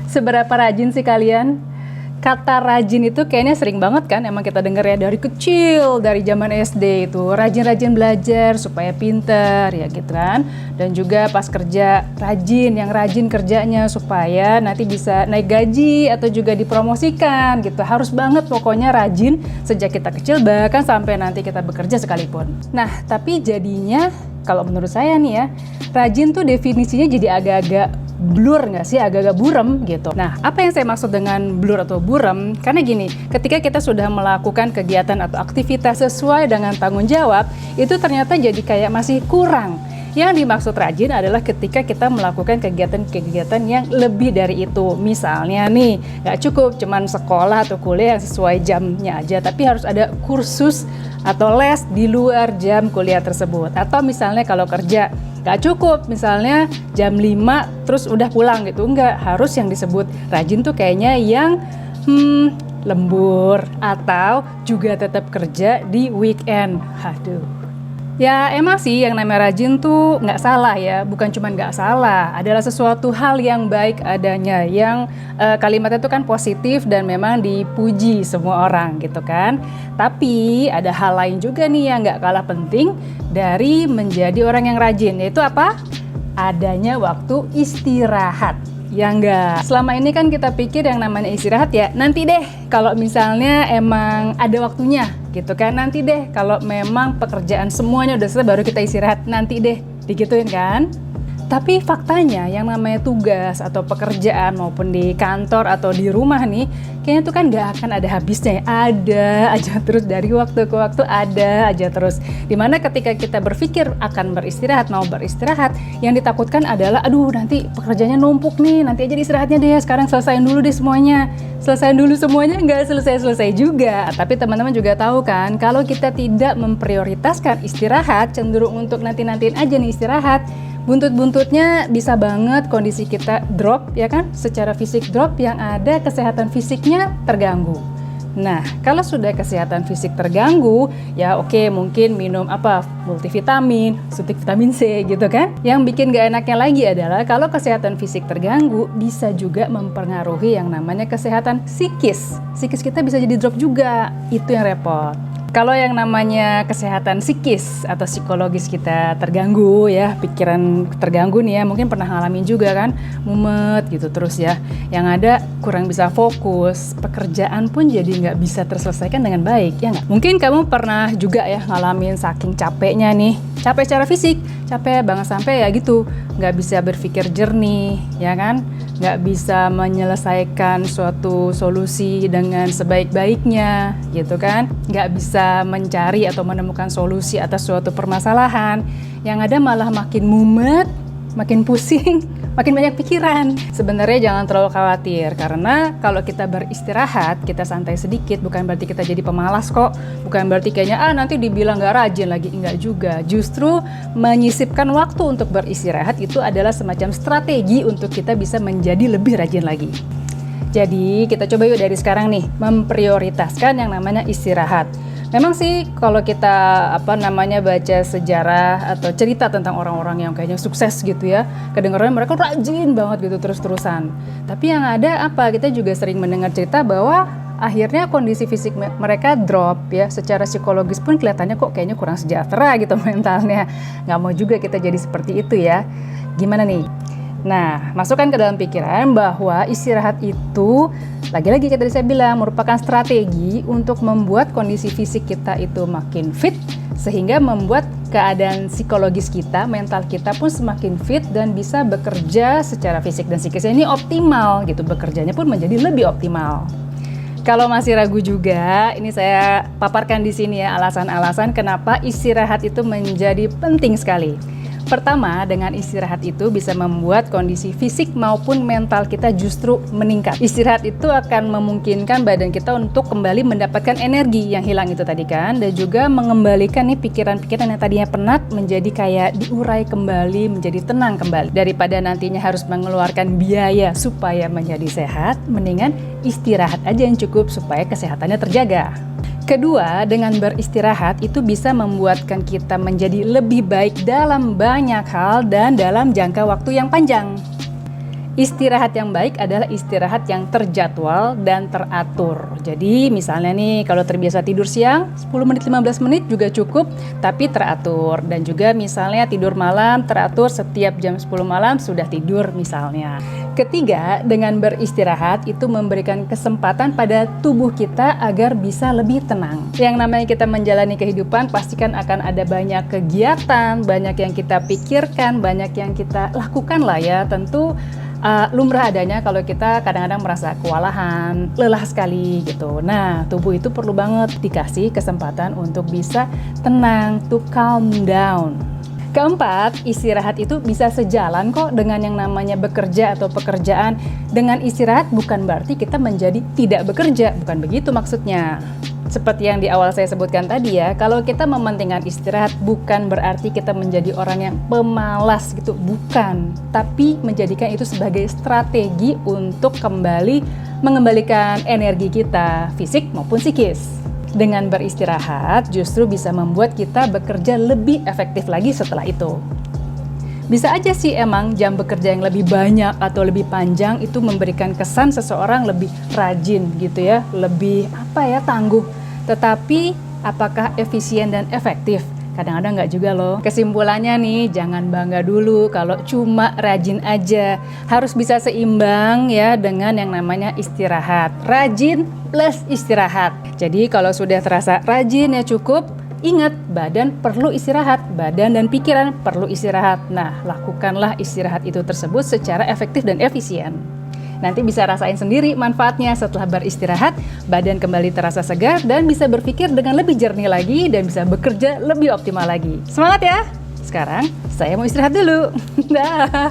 Seberapa rajin sih kalian? Kata rajin itu kayaknya sering banget kan, emang kita denger ya dari kecil, dari zaman SD itu rajin-rajin belajar supaya pinter ya gitu kan. Dan juga pas kerja rajin, yang rajin kerjanya supaya nanti bisa naik gaji atau juga dipromosikan gitu. Harus banget pokoknya rajin sejak kita kecil bahkan sampai nanti kita bekerja sekalipun. Nah tapi jadinya kalau menurut saya nih ya, rajin tuh definisinya jadi agak-agak blur nggak sih, agak-agak burem gitu. Nah, apa yang saya maksud dengan blur atau burem? Karena gini, ketika kita sudah melakukan kegiatan atau aktivitas sesuai dengan tanggung jawab, itu ternyata jadi kayak masih kurang. Yang dimaksud rajin adalah ketika kita melakukan kegiatan-kegiatan yang lebih dari itu. Misalnya nih, nggak cukup cuman sekolah atau kuliah yang sesuai jamnya aja, tapi harus ada kursus atau les di luar jam kuliah tersebut. Atau misalnya kalau kerja, nggak cukup misalnya jam 5 terus udah pulang gitu. Enggak, harus yang disebut rajin tuh kayaknya yang lembur atau juga tetap kerja di weekend. Aduh. Ya emang sih yang namanya rajin tuh nggak salah ya, bukan cuma nggak salah, adalah sesuatu hal yang baik adanya, yang kalimatnya itu kan positif dan memang dipuji semua orang gitu kan. Tapi ada hal lain juga nih yang nggak kalah penting dari menjadi orang yang rajin, yaitu apa? Adanya waktu istirahat. Ya enggak, selama ini kan kita pikir yang namanya istirahat ya nanti deh kalau misalnya emang ada waktunya gitu kan, nanti deh kalau memang pekerjaan semuanya udah selesai baru kita istirahat, nanti deh digituin kan. Tapi faktanya yang namanya tugas atau pekerjaan maupun di kantor atau di rumah nih, kayaknya tuh kan gak akan ada habisnya ya. Ada aja terus, dari waktu ke waktu ada aja terus. Dimana ketika kita berpikir akan beristirahat, mau beristirahat, yang ditakutkan adalah aduh nanti pekerjaannya numpuk nih, nanti aja istirahatnya deh, sekarang selesaiin dulu deh semuanya. Selesaiin dulu semuanya, nggak selesai-selesai juga. Tapi teman-teman juga tahu kan, kalau kita tidak memprioritaskan istirahat, cenderung untuk nanti-nantiin aja nih istirahat, buntut-buntutnya bisa banget kondisi kita drop ya kan, secara fisik drop, yang ada kesehatan fisiknya terganggu. Nah, kalau sudah kesehatan fisik terganggu, ya oke, mungkin minum multivitamin, suntik vitamin C gitu kan. Yang bikin gak enaknya lagi adalah kalau kesehatan fisik terganggu bisa juga mempengaruhi yang namanya kesehatan psikis. Psikis kita bisa jadi drop juga, itu yang repot. Kalau yang namanya kesehatan psikis atau psikologis kita terganggu ya, pikiran terganggu nih ya, mungkin pernah ngalamin juga kan, mumet gitu terus ya, yang ada kurang bisa fokus, pekerjaan pun jadi nggak bisa terselesaikan dengan baik, ya nggak? Mungkin kamu pernah juga ya ngalamin saking capeknya nih, capek secara fisik, capek banget sampai ya gitu, nggak bisa berpikir jernih, ya kan? Nggak bisa menyelesaikan suatu solusi dengan sebaik-baiknya gitu kan, nggak bisa mencari atau menemukan solusi atas suatu permasalahan, yang ada malah makin mumet, makin pusing, makin banyak pikiran. Sebenarnya jangan terlalu khawatir, karena kalau kita beristirahat, kita santai sedikit, bukan berarti kita jadi pemalas kok, bukan berarti kayaknya nanti dibilang nggak rajin lagi, enggak juga. Justru menyisipkan waktu untuk beristirahat itu adalah semacam strategi untuk kita bisa menjadi lebih rajin lagi. Jadi kita coba yuk dari sekarang nih, memprioritaskan yang namanya istirahat. Memang sih kalau kita baca sejarah atau cerita tentang orang-orang yang kayaknya sukses gitu ya, kedengarannya mereka rajin banget gitu terus-terusan. Tapi yang ada kita juga sering mendengar cerita bahwa akhirnya kondisi fisik mereka drop ya, secara psikologis pun kelihatannya kok kayaknya kurang sejahtera gitu mentalnya. Nggak mau juga kita jadi seperti itu ya. Gimana nih? Nah, masukkan ke dalam pikiran bahwa istirahat itu, lagi-lagi kayak tadi saya bilang, merupakan strategi untuk membuat kondisi fisik kita itu makin fit, sehingga membuat keadaan psikologis kita, mental kita pun semakin fit dan bisa bekerja secara fisik dan psikisnya ini optimal gitu, bekerjanya pun menjadi lebih optimal. Kalau masih ragu juga, ini saya paparkan di sini ya alasan-alasan kenapa istirahat itu menjadi penting sekali. Pertama, dengan istirahat itu bisa membuat kondisi fisik maupun mental kita justru meningkat. Istirahat itu akan memungkinkan badan kita untuk kembali mendapatkan energi yang hilang itu tadi kan, dan juga mengembalikan nih pikiran-pikiran yang tadinya penat menjadi kayak diurai kembali, menjadi tenang kembali. Daripada nantinya harus mengeluarkan biaya supaya menjadi sehat, mendingan istirahat aja yang cukup supaya kesehatannya terjaga. Kedua, dengan beristirahat itu bisa membuatkan kita menjadi lebih baik dalam banyak hal dan dalam jangka waktu yang panjang. Istirahat yang baik adalah istirahat yang terjadwal dan teratur. Jadi misalnya nih, kalau terbiasa tidur siang, 10 menit 15 menit juga cukup, tapi teratur. Dan juga misalnya tidur malam, teratur setiap jam 10 malam sudah tidur misalnya. Ketiga, dengan beristirahat itu memberikan kesempatan pada tubuh kita agar bisa lebih tenang. Yang namanya kita menjalani kehidupan, pastikan akan ada banyak kegiatan, banyak yang kita pikirkan, banyak yang kita lakukan lah ya. Tentu lumrah adanya kalau kita kadang-kadang merasa kewalahan, lelah sekali gitu. Nah, tubuh itu perlu banget dikasih kesempatan untuk bisa tenang, to calm down. Keempat, istirahat itu bisa sejalan kok dengan yang namanya bekerja atau pekerjaan. Dengan istirahat bukan berarti kita menjadi tidak bekerja, bukan begitu maksudnya. Seperti yang di awal saya sebutkan tadi ya, kalau kita mementingkan istirahat bukan berarti kita menjadi orang yang pemalas gitu, bukan. Tapi menjadikan itu sebagai strategi untuk kembali mengembalikan energi kita, fisik maupun psikis. Dengan beristirahat justru bisa membuat kita bekerja lebih efektif lagi setelah itu. Bisa aja sih emang jam bekerja yang lebih banyak atau lebih panjang itu memberikan kesan seseorang lebih rajin gitu ya, lebih tangguh. Tetapi apakah efisien dan efektif? Kadang-kadang nggak juga loh. Kesimpulannya nih, jangan bangga dulu kalau cuma rajin aja. Harus bisa seimbang ya dengan yang namanya istirahat. Rajin plus istirahat. Jadi kalau sudah terasa rajin ya cukup. Ingat, badan perlu istirahat, badan dan pikiran perlu istirahat. Nah, lakukanlah istirahat itu tersebut secara efektif dan efisien. Nanti bisa rasain sendiri manfaatnya setelah beristirahat, badan kembali terasa segar dan bisa berpikir dengan lebih jernih lagi dan bisa bekerja lebih optimal lagi. Semangat ya! Sekarang saya mau istirahat dulu. Dah.